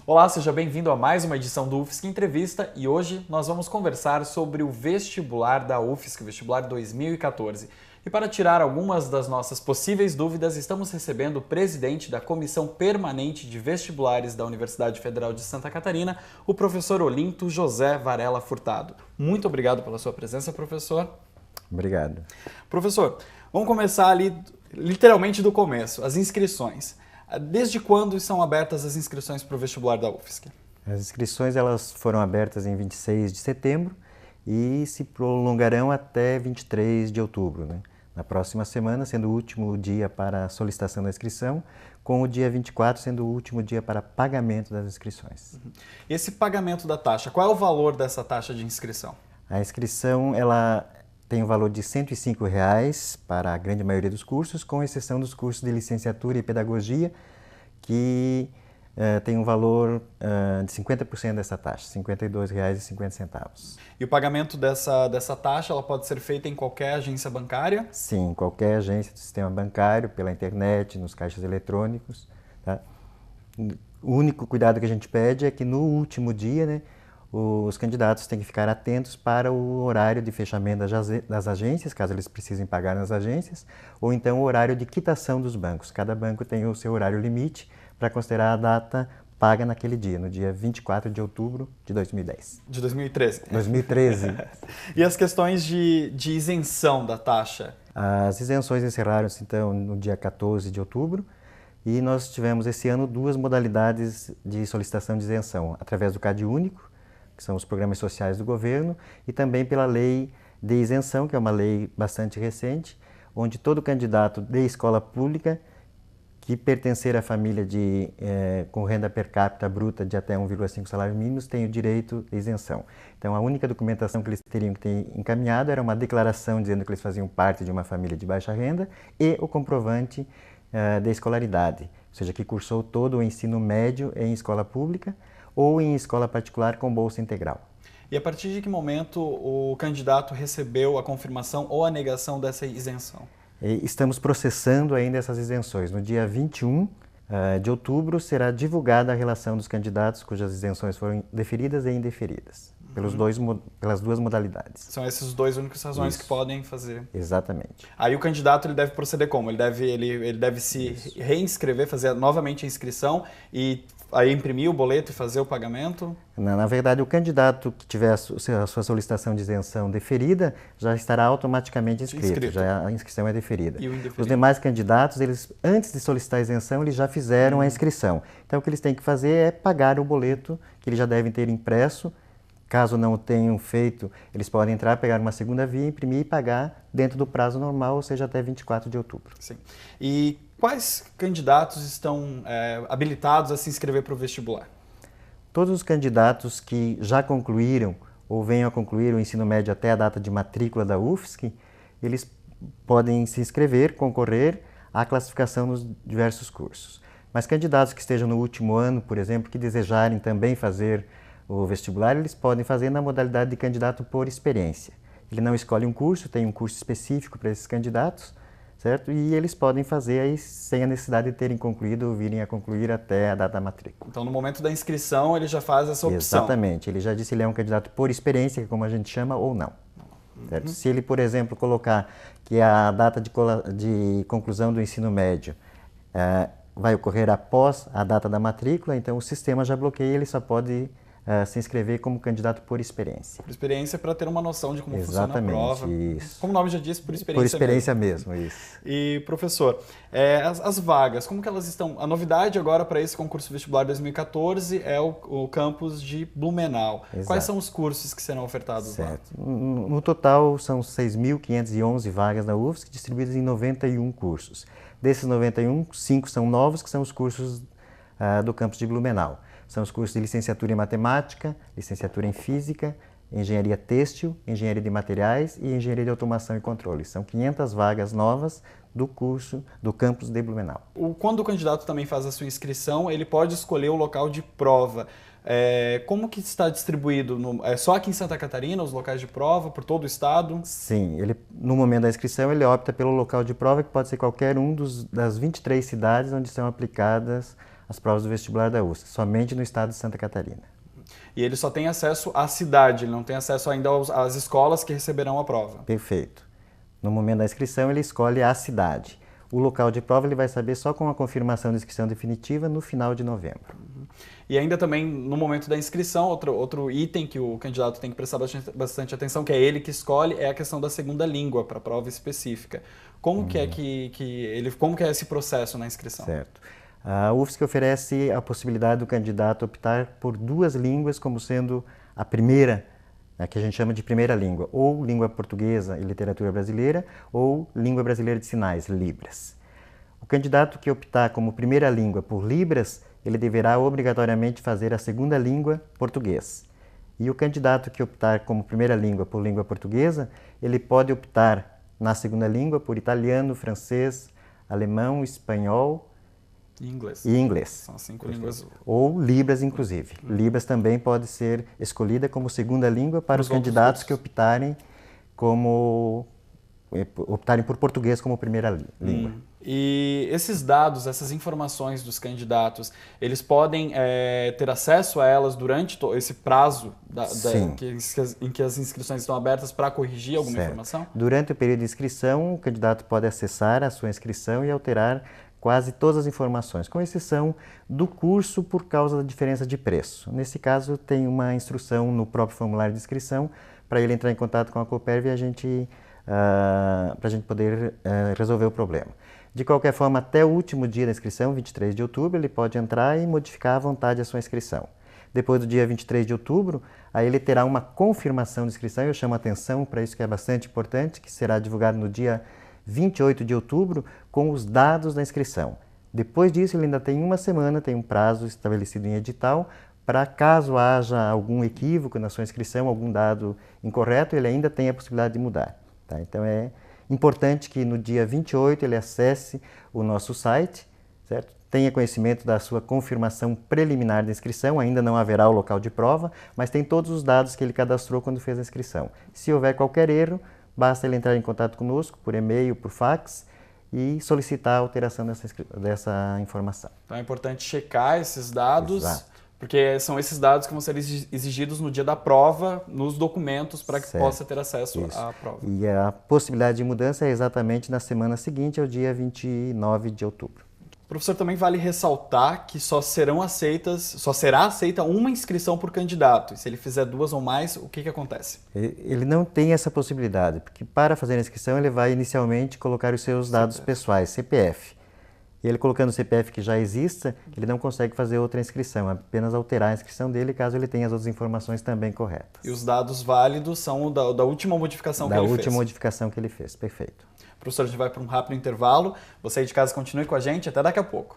Olá, seja bem-vindo a mais uma edição do UFSC Entrevista e hoje nós vamos conversar sobre o vestibular da UFSC, o vestibular 2014. E para tirar algumas das nossas possíveis dúvidas, estamos recebendo o presidente da Comissão Permanente de Vestibulares da Universidade Federal de Santa Catarina, o professor Olinto José Varela Furtado. Muito obrigado pela sua presença, professor. Obrigado. Professor, vamos começar ali literalmente do começo, as inscrições. Desde quando são abertas as inscrições para o vestibular da UFSC? As inscrições elas foram abertas em 26 de setembro e se prolongarão até 23 de outubro, né? Na próxima semana, sendo o último dia para a solicitação da inscrição, com o dia 24 sendo o último dia para pagamento das inscrições. E esse pagamento da taxa, qual é o valor dessa taxa de inscrição? A inscrição ela tem o valor de R$ 105 para a grande maioria dos cursos, com exceção dos cursos de licenciatura e pedagogia, que tem um valor de 50% dessa taxa, R$ 52,50. E o pagamento dessa taxa ela pode ser feita em qualquer agência bancária? Sim, qualquer agência do sistema bancário, pela internet, nos caixas eletrônicos. Tá? O único cuidado que a gente pede é que no último dia, né, os candidatos têm que ficar atentos para o horário de fechamento das agências, caso eles precisem pagar nas agências, ou então o horário de quitação dos bancos. Cada banco tem o seu horário limite para considerar a data paga naquele dia, no dia 24 de outubro de 2010. De 2013. 2013. E as questões de isenção da taxa? As isenções encerraram-se então no dia 14 de outubro e nós tivemos esse ano duas modalidades de solicitação de isenção, através do CadÚnico, que são os programas sociais do governo, e também pela lei de isenção, que é uma lei bastante recente, onde todo candidato de escola pública que pertencer à família com renda per capita bruta de até 1,5 salários mínimos tem o direito de isenção. Então, a única documentação que eles teriam que ter encaminhado era uma declaração dizendo que eles faziam parte de uma família de baixa renda e o comprovante de escolaridade, ou seja, que cursou todo o ensino médio em escola pública ou em escola particular com bolsa integral. E a partir de que momento o candidato recebeu a confirmação ou a negação dessa isenção? Estamos processando ainda essas isenções. No dia 21 de outubro será divulgada a relação dos candidatos cujas isenções foram deferidas e indeferidas, pelas duas modalidades. São esses dois únicos razões que podem fazer. Exatamente. Aí o candidato ele deve proceder como? Ele deve se reinscrever, fazer novamente a inscrição e aí imprimir o boleto e fazer o pagamento? Na verdade, o candidato que tiver a sua solicitação de isenção deferida já estará automaticamente inscrito. Já a inscrição é deferida. Os demais candidatos, eles, antes de solicitar a isenção, eles já fizeram a inscrição. Então, o que eles têm que fazer é pagar o boleto que eles já devem ter impresso. Caso não o tenham feito, eles podem entrar, pegar uma segunda via, imprimir e pagar dentro do prazo normal, ou seja, até 24 de outubro. Sim. E quais candidatos estão habilitados a se inscrever para o vestibular? Todos os candidatos que já concluíram ou venham a concluir o ensino médio até a data de matrícula da UFSC, eles podem se inscrever, concorrer à classificação nos diversos cursos. Mas candidatos que estejam no último ano, por exemplo, que desejarem também fazer o vestibular, eles podem fazer na modalidade de candidato por experiência. Ele não escolhe um curso, tem um curso específico para esses candidatos, certo? E eles podem fazer aí sem a necessidade de terem concluído ou virem a concluir até a data da matrícula. Então, no momento da inscrição, ele já faz essa opção. Exatamente. Ele já disse se ele é um candidato por experiência, que é como a gente chama, ou não. Certo? Se ele, por exemplo, colocar que a data de conclusão do ensino médio vai ocorrer após a data da matrícula, então o sistema já bloqueia, ele só pode se inscrever como candidato por experiência. Por experiência, para ter uma noção de como funciona a prova. Isso. Como o nome já diz, por experiência mesmo. Por experiência mesmo, isso. E, professor, as vagas, como que elas estão? A novidade agora para esse concurso vestibular 2014 é o campus de Blumenau. Exato. Quais são os cursos que serão ofertados certo. lá? No total, são 6.511 vagas na UFSC, distribuídas em 91 cursos. Desses 91, 5 são novos, que são os cursos do campus de Blumenau. São os cursos de licenciatura em matemática, licenciatura em física, engenharia têxtil, engenharia de materiais e engenharia de automação e controle. São 500 vagas novas do curso do campus de Blumenau. Quando o candidato também faz a sua inscrição, ele pode escolher o local de prova. Como que está distribuído? É só aqui em Santa Catarina os locais de prova, por todo o estado? Sim, no momento da inscrição ele opta pelo local de prova, que pode ser qualquer um das 23 cidades onde são aplicadas as provas do vestibular da UFSC, somente no estado de Santa Catarina. E ele só tem acesso à cidade, ele não tem acesso ainda às escolas que receberão a prova. Perfeito. No momento da inscrição, ele escolhe a cidade. O local de prova ele vai saber só com a confirmação de inscrição definitiva no final de novembro. E ainda também, no momento da inscrição, outro item que o candidato tem que prestar bastante atenção, que é ele que escolhe, é a questão da segunda língua para a prova específica. Como que é como que é esse processo na inscrição? Certo. A UFSC oferece a possibilidade do candidato optar por 2 línguas como sendo a primeira, que a gente chama de primeira língua, ou língua portuguesa e literatura brasileira, ou língua brasileira de sinais, Libras. O candidato que optar como primeira língua por Libras, ele deverá obrigatoriamente fazer a segunda língua, português. E o candidato que optar como primeira língua por língua portuguesa, ele pode optar na segunda língua por italiano, francês, alemão, espanhol e inglês. São as 5 línguas. Ou Libras, inclusive. Libras também pode ser escolhida como segunda língua para os candidatos que optarem por português como primeira língua. E esses dados, essas informações dos candidatos, eles podem ter acesso a elas durante esse prazo em que as inscrições estão abertas para corrigir alguma informação? Durante o período de inscrição, o candidato pode acessar a sua inscrição e alterar quase todas as informações, com exceção do curso por causa da diferença de preço. Nesse caso, tem uma instrução no próprio formulário de inscrição para ele entrar em contato com a Cooperv e para a gente poder resolver o problema. De qualquer forma, até o último dia da inscrição, 23 de outubro, ele pode entrar e modificar à vontade a sua inscrição. Depois do dia 23 de outubro, aí ele terá uma confirmação de inscrição, eu chamo a atenção para isso que é bastante importante, que será divulgado no dia 28 de outubro, com os dados da inscrição. Depois disso, ele ainda tem uma semana, tem um prazo estabelecido em edital, para caso haja algum equívoco na sua inscrição, algum dado incorreto, ele ainda tem a possibilidade de mudar. Tá? Então é importante que no dia 28 ele acesse o nosso site, certo? Tenha conhecimento da sua confirmação preliminar de inscrição, ainda não haverá o local de prova, mas tem todos os dados que ele cadastrou quando fez a inscrição. Se houver qualquer erro, basta ele entrar em contato conosco por e-mail, por fax e solicitar a alteração dessa informação. Então é importante checar esses dados. Exato. Porque são esses dados que vão ser exigidos no dia da prova, nos documentos, para que possa ter acesso à prova. E a possibilidade de mudança é exatamente na semana seguinte, ao dia 29 de outubro. Professor, também vale ressaltar que só será aceita uma inscrição por candidato. E se ele fizer 2 ou mais, o que acontece? Ele não tem essa possibilidade, porque para fazer a inscrição ele vai inicialmente colocar os seus dados pessoais, CPF. E ele colocando o CPF que já exista, ele não consegue fazer outra inscrição, apenas alterar a inscrição dele caso ele tenha as outras informações também corretas. E os dados válidos são da última modificação que ele fez? Da última modificação que ele fez, perfeito. Professor, a gente vai para um rápido intervalo. Você aí de casa continue com a gente, até daqui a pouco.